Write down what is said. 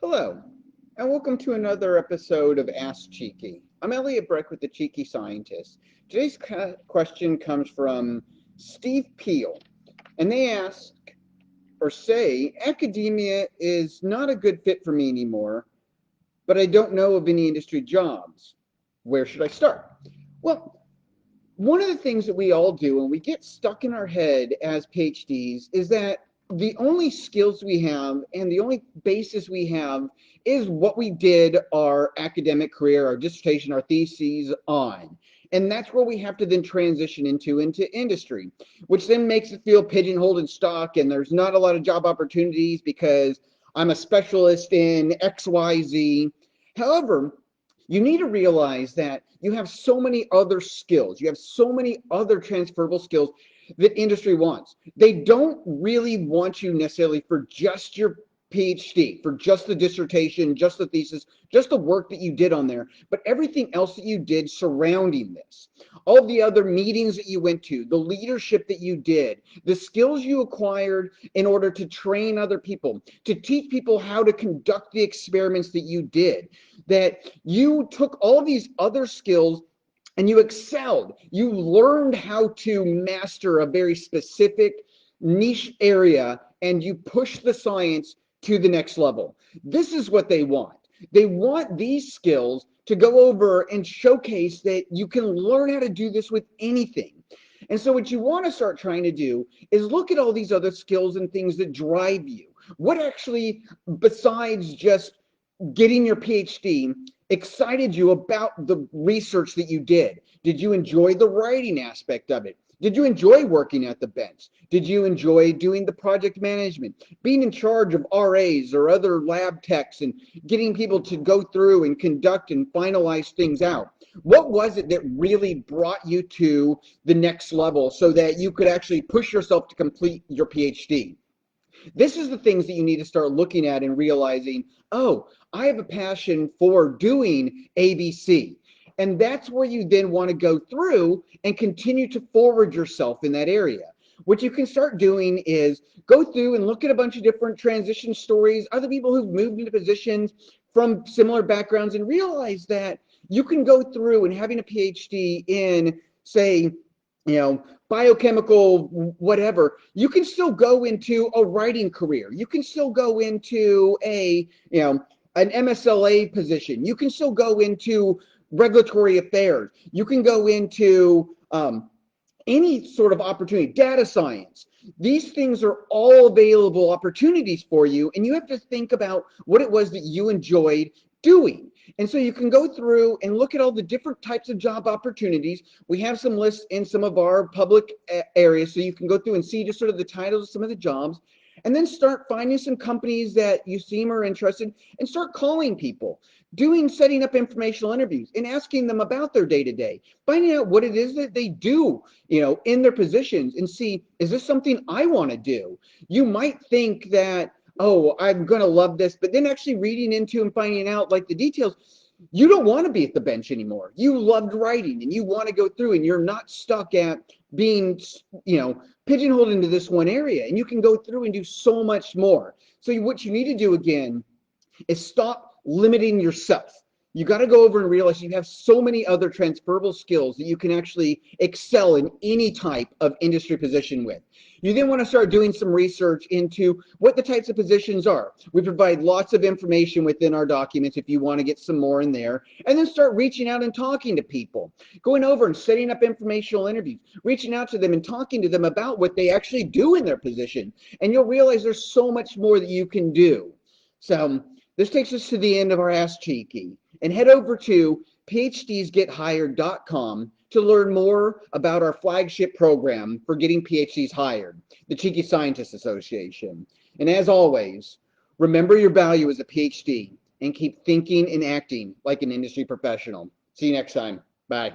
Hello, and welcome to another episode of Ask Cheeky. I'm Elliot Breck with the Cheeky Scientist. Today's question comes from Steve Peel, and they ask or say, academia is not a good fit for me anymore, but I don't know of any industry jobs. Where should I start? Well, one of the things that we all do and we get stuck in our head as PhDs is that the only skills we have and the only basis we have is what we did our academic career, our dissertation, our theses on. And that's where we have to then transition into industry, which then makes it feel pigeonholed and stuck, and there's not a lot of job opportunities because I'm a specialist in XYZ. However, you need to realize that you have so many other skills. You have so many other transferable skills that industry wants. They don't really want you necessarily for just your PhD, for just the dissertation, just the thesis, just the work that you did on there, but everything else that you did surrounding this. All the other meetings that you went to, the leadership that you did, the skills you acquired in order to train other people, to teach people how to conduct the experiments that you did, that you took all these other skills and you excelled. You learned how to master a very specific niche area and you pushed the science to the next level. This is what they want. They want these skills to go over and showcase that you can learn how to do this with anything. And so what you want to start trying to do is look at all these other skills and things that drive you. What actually, besides just getting your PhD, excited you about the research that you did? Did you enjoy the writing aspect of it? Did you enjoy working at the bench? Did you enjoy doing the project management, being in charge of RAs or other lab techs and getting people to go through and conduct and finalize things out? What was it that really brought you to the next level so that you could actually push yourself to complete your PhD? This is the things that you need to start looking at and realizing, oh, I have a passion for doing ABC. And that's where you then want to go through and continue to forward yourself in that area. What you can start doing is go through and look at a bunch of different transition stories, other people who've moved into positions from similar backgrounds, and realize that you can go through and having a PhD in, say, biochemical whatever, you can still go into a writing career. You can still go into an MSLA position. You can still go into regulatory affairs. You can go into any sort of opportunity, data science. These things are all available opportunities for you, and you have to think about what it was that you enjoyed doing. And so you can go through and look at all the different types of job opportunities. We have some lists in some of our public areas, so you can go through and see just sort of the titles of some of the jobs, and then start finding some companies that you seem are interested and start calling people, setting up informational interviews and asking them about their day-to-day, finding out what it is that they do, in their positions, and see, is this something I want to do? You might think that, oh, I'm going to love this, but then actually reading into and finding out like the details, you don't want to be at the bench anymore. You loved writing and you want to go through, and you're not stuck at being, pigeonholed into this one area, and you can go through and do so much more. So what you need to do again is stop limiting yourself. You got to go over and realize you have so many other transferable skills that you can actually excel in any type of industry position with. You then want to start doing some research into what the types of positions are. We provide lots of information within our documents if you want to get some more in there. And then start reaching out and talking to people. Going over and setting up informational interviews. Reaching out to them and talking to them about what they actually do in their position. And you'll realize there's so much more that you can do. So this takes us to the end of our Ask Cheeky. And head over to phdsgethired.com to learn more about our flagship program for getting PhDs hired, the Cheeky Scientists Association. And as always, remember your value as a PhD and keep thinking and acting like an industry professional. See you next time. Bye.